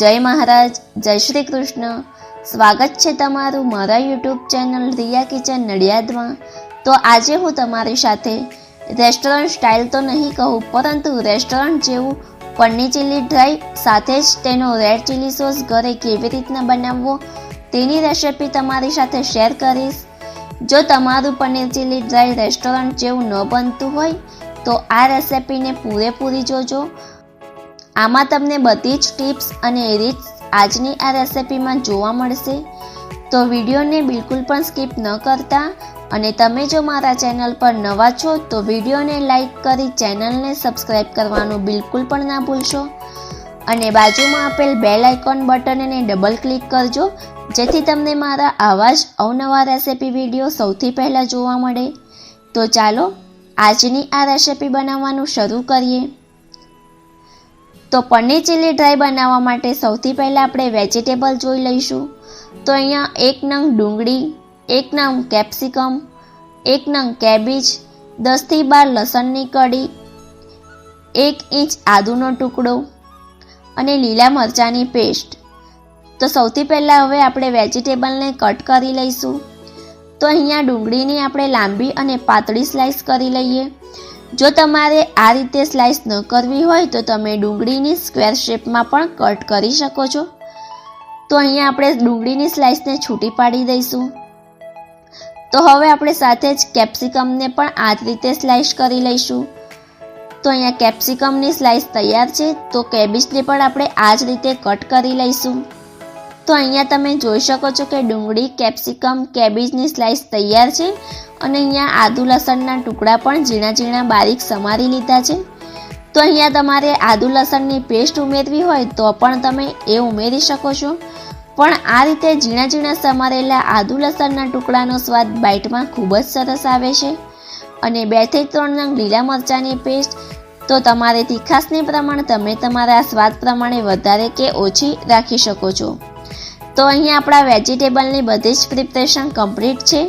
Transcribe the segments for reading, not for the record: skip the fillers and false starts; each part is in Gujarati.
જય મહારાજ, જય શ્રી કૃષ્ણ. સ્વાગત છે તમારું મારા યુટ્યુબ ચેનલ રિયા કિચન નડિયાદમાં. તો આજે હું તમારી સાથે રેસ્ટોરન્ટ સ્ટાઇલ તો નહીં કહું, પરંતુ રેસ્ટોરન્ટ જેવું પનીર ચીલી ડ્રાય સાથે જ તેનો રેડ ચીલી સોસ ઘરે કેવી રીતના બનાવવો તેની રેસિપી તમારી સાથે શેર કરીશ. જો તમારું પનીર ચીલી ડ્રાય રેસ્ટોરન્ટ જેવું ન બનતું હોય તો આ રેસિપીને પૂરેપૂરી જોજો. આમાં તમને બધી જ ટિપ્સ અને રીત આજની આ રેસિપીમાં જોવા મળશે. તો વિડીયોને બિલકુલ પણ સ્કીપ ન કરતા, અને તમે જો મારા ચેનલ પર નવા છો તો વિડીયોને લાઈક કરી ચેનલને સબસ્ક્રાઈબ કરવાનું બિલકુલ પણ ના ભૂલશો. અને બાજુમાં આપેલ બેલ આઇકોન બટનને ડબલ ક્લિક કરજો, જેથી તમને મારા આવા જ અવનવા રેસિપી વિડીયો સૌથી પહેલાં જોવા મળે. તો ચાલો આજની આ રેસિપી બનાવવાનું શરૂ કરીએ. તો પનીર ચીલી ડ્રાય બનાવવા માટે સૌથી પહેલાં આપણે વેજીટેબલ જોઈ લઈશું. તો અહીંયા 1 નંગ ડુંગળી, 1 નંગ કેપ્સિકમ, 1 નંગ કેબેજ, 10 થી 12 લસણની કળી, 1 ઇંચ આદુનો ટુકડો અને લીલા મરચાંની પેસ્ટ. તો સૌથી પહેલાં હવે આપણે વેજીટેબલને કટ કરી લઈશું. તો અહીંયા ડુંગળીની આપણે લાંબી અને પાતળી સ્લાઇસ કરી લઈએ. જો તમારે આ રીતે સ્લાઇસ ન કરવી હોય તો તમે ડુંગળીની સ્ક્વેર શેપમાં પણ કટ કરી શકો છો. તો અહીંયા આપણે ડુંગળીની સ્લાઇસને છૂટી પાડી દઈશું. તો હવે આપણે સાથે જ કેપ્સિકમને પણ આ જ રીતે સ્લાઇસ કરી લઈશું. તો અહીંયા કેપ્સિકમની સ્લાઇસ તૈયાર છે. તો કેબેજને પણ આપણે આ જ રીતે કટ કરી લઈશું. તો અહીંયા તમે જોઈ શકો છો કે ડુંગળી, કેપ્સિકમ, કેબેજની સ્લાઇસ તૈયાર છે. અને અહીંયા આદુ લસણના ટુકડા પણ ઝીણા ઝીણા બારીક સમારી લીધા છે. તો અહીંયા તમારે આદુ લસણની પેસ્ટ ઉમેરવી હોય તો પણ તમે એ ઉમેરી શકો છો. પણ આ રીતે ઝીણા ઝીણા સમારેલા આદુ લસણના ટુકડાનો સ્વાદ બાઇટમાં ખૂબ જ સરસ આવે છે. અને 2 થી 3 નંગ લીલા મરચાંની પેસ્ટ. તો તમારે તીખાસની પ્રમાણ તમે તમારા સ્વાદ પ્રમાણે વધારે કે ઓછી રાખી શકો છો. તો અહીંયા આપણા વેજીટેબલની બધી જ પ્રિપરેશન કમ્પ્લીટ છે.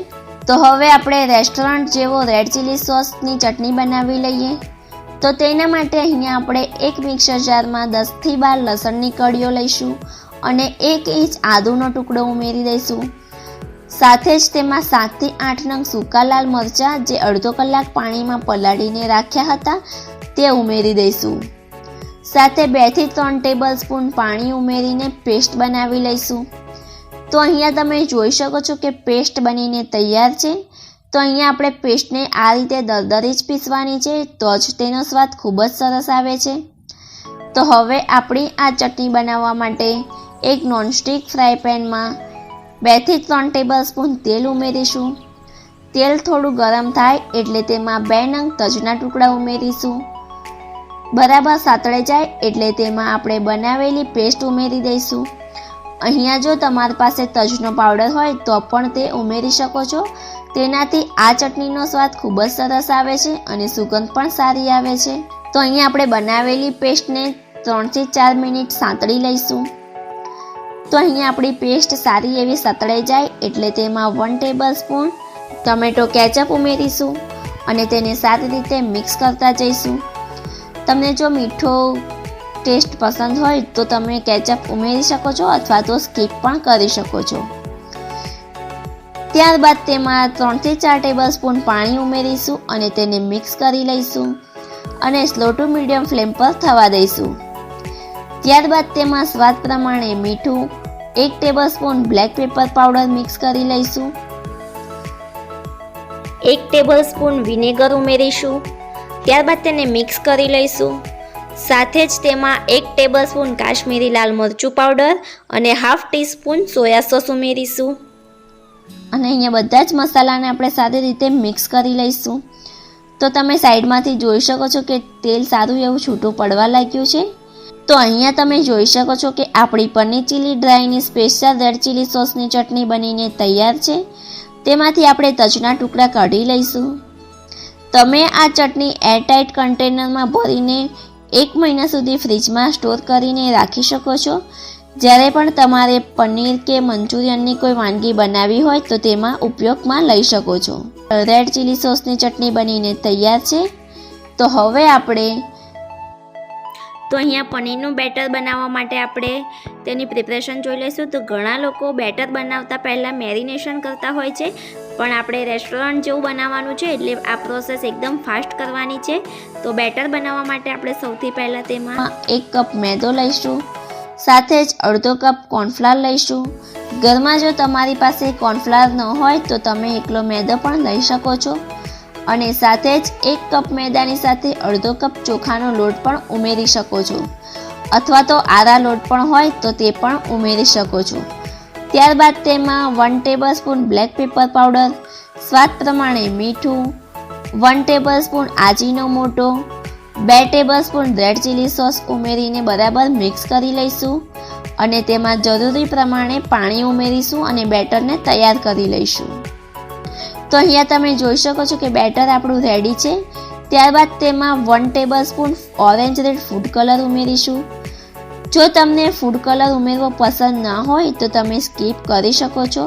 તો હવે આપણે રેસ્ટોરન્ટ જેવો રેડ ચીલી સોસની ચટણી બનાવી લઈએ. તો તેના માટે અહીંયા આપણે એક મિક્સર જારમાં 10 થી 12 લસણની કળીઓ લઈશું અને 1 ઇંચ આદુનો ટુકડો ઉમેરી દઈશું. સાથે જ તેમાં 7 થી 8 નંગ સૂકા લાલ મરચાં જે અડધો કલાક પાણીમાં પલાળીને રાખ્યા હતા તે ઉમેરી દઈશું. સાથે 2 થી 3 ટેબલ સ્પૂન પાણી ઉમેરીને પેસ્ટ બનાવી લઈશું. તો અહીંયા તમે જોઈ શકો છો કે પેસ્ટ બનીને તૈયાર છે. તો અહીંયા આપણે પેસ્ટને આ રીતે દરદરી જ પીસવાની છે, તો જ તેનો સ્વાદ ખૂબ જ સરસ આવે છે. તો હવે આપણી આ ચટણી બનાવવા માટે એક નોનસ્ટિક ફ્રાય પેનમાં 2 થી 3 ટેબલ સ્પૂન તેલ ઉમેરીશું. તેલ થોડું ગરમ થાય એટલે તેમાં 2 નંગ તજના ટુકડા ઉમેરીશું. બરાબર સાતળે જાય એટલે તેમાં આપણે બનાવેલી પેસ્ટ ઉમેરી દઈશું. અહીંયા જો તમારી પાસે તજનો પાવડર હોય તો પણ તે ઉમેરી શકો છો. તેનાથી આ ચટણીનો સ્વાદ ખૂબ જ સરસ આવે છે અને સુગંધ પણ સારી આવે છે. તો અહીંયા આપણે બનાવેલી પેસ્ટને 3 થી 4 મિનિટ સાંતળી લઈશું. તો અહીંયા આપણી પેસ્ટ સારી એવી સતળાઈ જાય એટલે તેમાં 1 ટેબલ સ્પૂન ટમેટો કેચઅપ ઉમેરીશું અને તેને સારી રીતે મિક્સ કરતા જઈશું. તમને જો મીઠો ટેસ્ટ પસંદ હોય તો તમે કેચઅપ ઉમેરી શકો છો અથવા તો સ્કીપ પણ કરી શકો છો. ત્યારબાદ તેમાં 3 થી 4 ટેબલ સ્પૂન પાણી ઉમેરીશું અને તેને મિક્સ કરી લઈશું અને સ્લો ટુ મીડિયમ ફ્લેમ પર થવા દઈશું. ત્યારબાદ તેમાં સ્વાદ પ્રમાણે મીઠું, 1 table spoon black paper powder mix કરી લઈશું. 1 ટેબલ સ્પૂન વિનેગર ઉમેરીશું. ત્યારબાદ તેને મિક્સ કરી લઈશું. સાથે જ તેમાં 1 ટેબલ સ્પૂન કાશ્મીરી લાલ મરચું પાવડર અને ½ ટીસ્પૂન સોયા સોસ ઉમેરીશું. અને અહીંયા બધા જ મસાલાને આપણે સારી રીતે મિક્સ કરી લઈશું. તો તમે સાઈડમાંથી જોઈ શકો છો કે તેલ સારું એવું છૂટું પડવા લાગ્યું છે. તો અહીંયા તમે જોઈ શકો છો કે આપણી પનીર ચીલી ડ્રાયની સ્પેશિયલ રેડ ચીલી સોસની ચટણી બનીને તૈયાર છે. તેમાંથી આપણે તજના ટુકડા કાઢી લઈશું. તમે આ ચટણી એરટાઇટ કન્ટેનરમાં ભરીને 1 મહિના સુધી ફ્રીજમાં સ્ટોર કરીને રાખી શકો છો. જ્યારે પણ તમારે પનીર કે મંચુરિયનની કોઈ વાનગી બનાવવી હોય તો તેમાં ઉપયોગમાં લઈ શકો છો. રેડ ચીલી સોસની ચટણી બનીને તૈયાર છે. તો હવે અહીંયા પનીરનું બેટર બનાવવા માટે આપણે તેની પ્રિપરેશન જોઈ લઈશું. તો ઘણા લોકો બેટર બનાવતા પહેલાં મેરિનેશન કરતા હોય છે, પણ આપણે રેસ્ટોરન્ટ જેવું બનાવવાનું છે એટલે આ પ્રોસેસ એકદમ ફાસ્ટ કરવાની છે. તો બેટર બનાવવા માટે આપણે સૌથી પહેલાં તેમાં 1 કપ મેદો લઈશું, સાથે જ અડધો કપ કોર્નફ્લાવર લઈશું. ઘરમાં જો તમારી પાસે કોર્નફ્લાવર ન હોય તો તમે એકલો મેદો પણ લઈ શકો છો. અને સાથે જ 1 કપ મેદાની સાથે અડધો કપ ચોખાનો લોટ પણ ઉમેરી શકો છો, અથવા તો આરા લોટ પણ હોય તો તે પણ ઉમેરી શકો છો. ત્યારબાદ તેમાં 1 ટેબલસ્પૂન બ્લેક પેપર પાવડર, સ્વાદ પ્રમાણે મીઠું, 1 ટેબલસ્પૂન આજીનો મોટો, 2 ટેબલસ્પૂન રેડ ચીલી સોસ ઉમેરીને બરાબર મિક્સ કરી લઈશું. અને તેમાં જરૂરી પ્રમાણે પાણી ઉમેરીશું અને બેટરને તૈયાર કરી લઈશું. તો અહીંયા તમે જોઈ શકો છો કે બેટર આપણું રેડી છે. ત્યારબાદ તેમાં 1 ટેબલસ્પૂન ઓરેન્જ-રેડ ફૂડ કલર ઉમેરીશું. જો તમને ફૂડ કલર ઉમેરવો પસંદ ના હોય તો તમે સ્કીપ કરી શકો છો.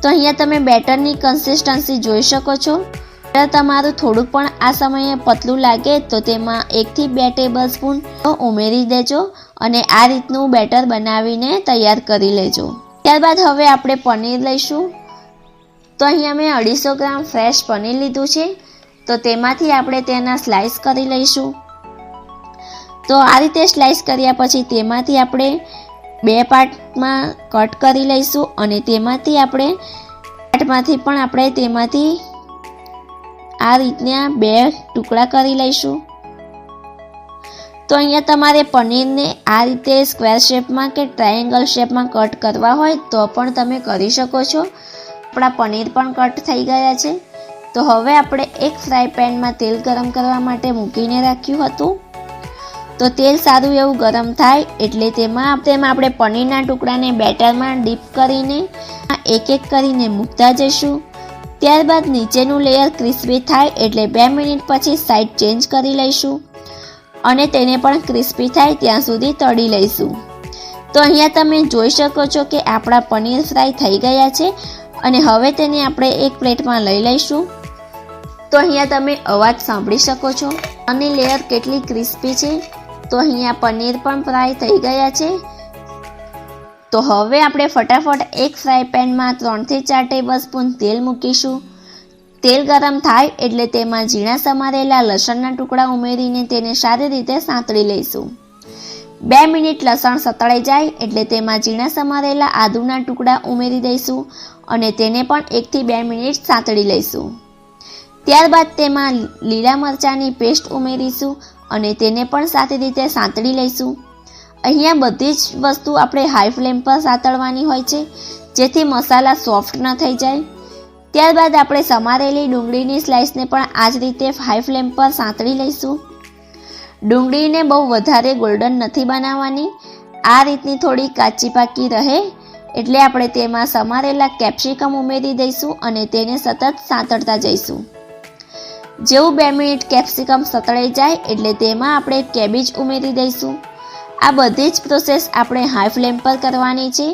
તો અહીંયા તમે બેટરની કન્સિસ્ટન્સી જોઈ શકો છો. બેટર તમારું થોડુંક પણ આ સમયે પતલું લાગે તો તેમાં 1 થી 2 ટેબલસ્પૂન ઉમેરી દેજો અને આ રીતનું બેટર બનાવીને તૈયાર કરી લેજો. ત્યારબાદ હવે આપણે પનીર લઈશું. તો અહીંયા મેં 250 ગ્રામ ફ્રેશ પનીર લીધું છે. તો તેમાંથી આપણે તેના સ્લાઇસ કરી લઈશું. તો આ રીતે સ્લાઇસ કર્યા પછી તેમાંથી આપણે 2 પાર્ટમાં કટ કરી લઈશું અને તેમાંથી આપણે આ રીતના 2 ટુકડા કરી લઈશું. તો અહીંયા તમારે પનીરને આ રીતે સ્ક્વેર શેપમાં કે ટ્રાયેંગલ શેપમાં કટ કરવા હોય તો પણ તમે કરી શકો છો. આપણા પનીર પણ કટ થઈ ગયા છે. તો હવે આપણે એક ફ્રાય પેનમાં તેલ ગરમ કરવા માટે મૂકીને રાખ્યું હતું. તો તેલ સારું એવું ગરમ થાય એટલે તેમાં આપણે પનીરના ટુકડાને બેટરમાં ડીપ કરીને એક કરીને મૂકતા જઈશું. ત્યારબાદ નીચેનું લેયર ક્રિસ્પી થાય એટલે 2 મિનિટ પછી સાઈડ ચેન્જ કરી લઈશું અને તેને પણ ક્રિસ્પી થાય ત્યાં સુધી તળી લઈશું. તો અહીંયા તમે જોઈ શકો છો કે આપણા પનીર ફ્રાય થઈ ગયા છે અને હવે તેને આપણે એક પ્લેટમાં લઈ લઈશું. તો અહીંયા તમે અવાજ સાંભળી શકો છો અને લેયર કેટલી ક્રિસ્પી છે. તો અહીંયા પનીર પણ ફ્રાય થઈ ગયા છે. તો હવે આપણે ફટાફટ એક ફ્રાય પેનમાં 3 થી 4 ટેબલસ્પૂન તેલ મૂકીશું. તેલ ગરમ થાય એટલે તેમાં ઝીણા સમારેલા લસણના ટુકડા ઉમેરીને તેને સારી રીતે સાંતળી લઈશું. 2 મિનિટ લસણ સતળાઈ જાય એટલે તેમાં ઝીણા સમારેલા આદુના ટુકડા ઉમેરી દઈશું અને તેને પણ 1 થી 2 મિનિટ સાંતળી લઈશું. ત્યારબાદ તેમાં લીલા મરચાંની પેસ્ટ ઉમેરીશું અને તેને પણ સારી રીતે સાંતળી લઈશું. અહીંયા બધી જ વસ્તુ આપણે હાઈ ફ્લેમ પર સાંતળવાની હોય છે જેથી મસાલા સોફ્ટ ન થઈ જાય. ત્યારબાદ આપણે સમારેલી ડુંગળીની સ્લાઇસને પણ આ જ રીતે હાઈ ફ્લેમ પર સાંતળી લઈશું. ડુંગળીને બહુ વધારે ગોલ્ડન નથી બનાવવાની, આ રીતની થોડી કાચી પાકી રહે એટલે આપણે તેમાં સમારેલા કેપ્સિકમ ઉમેરી દઈશું અને તેને સતત સાંતળતા જઈશું. જેવું 2 મિનિટ કેપ્સિકમ સતળાઈ જાય એટલે તેમાં આપણે કેબેજ ઉમેરી દઈશું. આ બધી જ પ્રોસેસ આપણે હાઈ ફ્લેમ પર કરવાની છે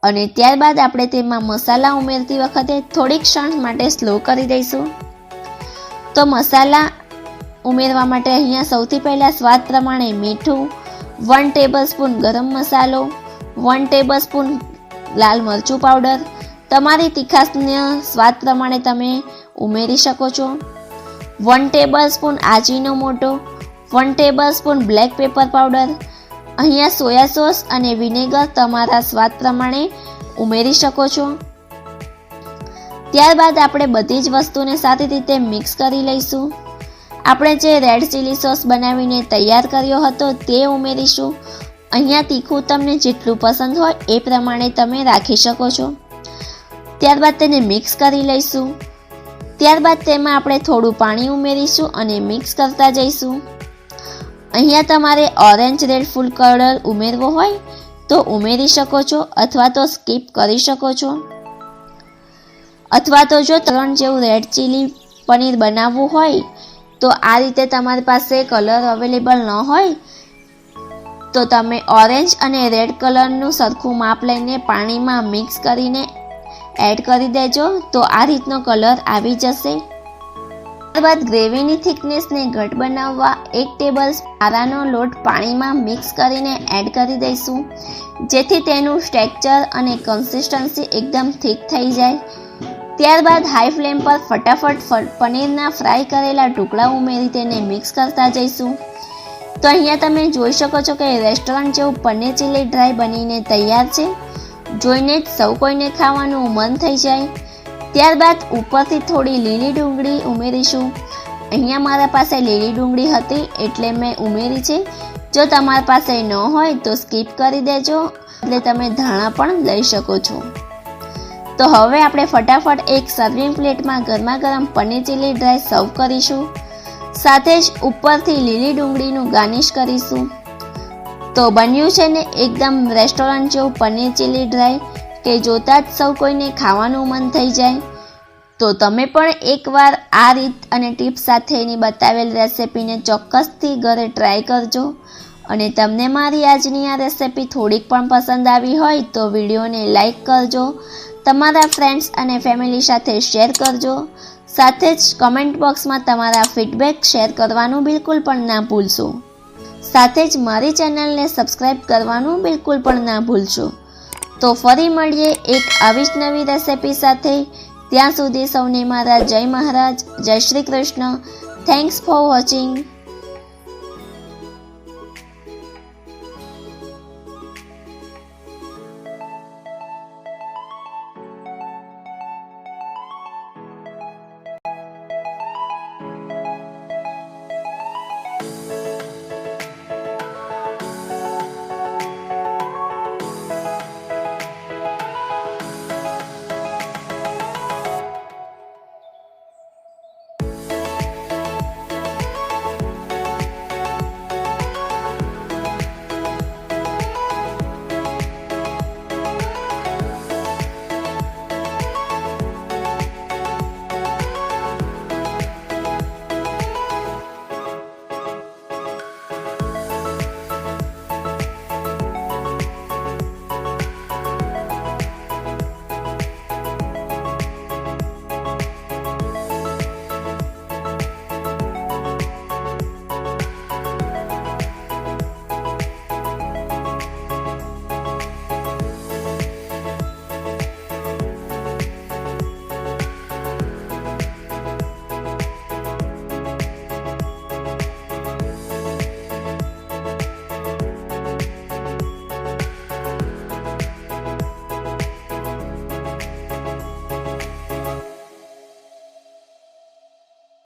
અને ત્યારબાદ આપણે તેમાં મસાલા ઉમેરતી વખતે થોડીક ક્ષણ માટે સ્લો કરી દઈશું. તો મસાલા ઉમેરવા માટે અહીંયા સૌથી પહેલાં સ્વાદ પ્રમાણે મીઠું, 1 ટેબલસ્પૂન ગરમ મસાલો, 1 ટેબલસ્પૂન લાલ મરચું પાવડર, તમારી તીખાશના સ્વાદ પ્રમાણે તમે ઉમેરી શકો છો, 1 ટેબલસ્પૂન આજીનો મોટો, 1 ટેબલસ્પૂન બ્લેક પેપર પાવડર. અહીંયા સોયા સોસ અને વિનેગર તમારા સ્વાદ પ્રમાણે ઉમેરી શકો છો. ત્યારબાદ આપણે બધી જ વસ્તુને સારી રીતે મિક્સ કરી લઈશું. આપણે જે રેડ ચીલી સોસ બનાવીને તૈયાર કર્યો હતો તે ઉમેરીશું. અહીંયા તીખું તમને જેટલું પસંદ હોય એ પ્રમાણે તમે રાખી શકો છો. ત્યારબાદ તેને મિક્સ કરી લઈશું. ત્યારબાદ તેમાં આપણે થોડું પાણી ઉમેરીશું અને મિક્સ કરતા જઈશું. અહીંયા તમારે ઓરેન્જ રેડ ફૂડ કલર ઉમેરવો હોય તો ઉમેરી શકો છો અથવા તો સ્કીપ કરી શકો છો. અથવા તો જો 3 જેવું રેડ ચીલી પનીર બનાવવું હોય તો આ રીતે તમારી પાસે કલર અવેલેબલ ન હોય તો તમે ઓરેન્જ અને રેડ કલરનું સરખું માપ લઈને પાણીમાં મિક્સ કરીને એડ કરી દેજો તો આ રીતનો કલર આવી જશે. ત્યારબાદ ગ્રેવીની થિકનેસને ઘટ બનાવવા 1 ટેબલ આરાનો લોટ પાણીમાં મિક્સ કરીને એડ કરી દઈશું, જેથી તેનું ટેક્સચર અને કન્સિસ્ટન્સી એકદમ થીક થઈ જાય. ત્યારબાદ હાઈ ફ્લેમ પર ફટાફટ પનીરના ફ્રાય કરેલા ટુકડા ઉમેરી તેને મિક્સ કરતા જઈશું. તો અહીંયા તમે જોઈ શકો છો કે રેસ્ટોરન્ટ જેવું પનીર ચીલી ડ્રાય બનીને તૈયાર છે. જોઈને જ સૌ કોઈને ખાવાનું મન થઈ જાય. ત્યારબાદ ઉપરથી થોડી લીલી ડુંગળી ઉમેરીશું. અહીંયા મારા પાસે લીલી ડુંગળી હતી એટલે મેં ઉમેરી છે. જો તમારા પાસે ન હોય તો સ્કીપ કરી દેજો, એટલે તમે ધાણા પણ લઈ શકો છો. તો હવે આપણે ફટાફટ એક સર્વિંગ પ્લેટમાં ગરમા ગરમ પનીર ચીલી ડ્રાય સર્વ કરીશું. સાથે જ ઉપરથી લીલી ડુંગળીનું ગાર્નિશ કરીશું. તો બન્યું છે ને એકદમ રેસ્ટોરન્ટ જેવું પનીર ચીલી ડ્રાય કે જોતાં જ સૌ કોઈને ખાવાનું મન થઈ જાય. તો તમે પણ એકવાર આ રીત અને ટિપ્સ સાથેની બતાવેલ રેસિપીને ચોક્કસથી ઘરે ટ્રાય કરજો. અને તમને મારી આજની આ રેસિપી થોડીક પણ પસંદ આવી હોય તો વિડીયોને લાઈક કરજો, તમારા ફ્રેન્ડ્સ અને ફેમિલી સાથે શેર કરજો. સાથે જ કમેન્ટ બોક્સમાં તમારા ફીડબેક શેર કરવાનું બિલકુલ પણ ના ભૂલશો. સાથે જ મારી ચેનલને સબસ્ક્રાઈબ કરવાનું બિલકુલ પણ ના ભૂલશો. તો ફરી મળીએ એક આવી જ નવી રેસિપી સાથે. ત્યાં સુધી સૌને મારા જય મહારાજ, જય Shri Krishna. Thanks for watching.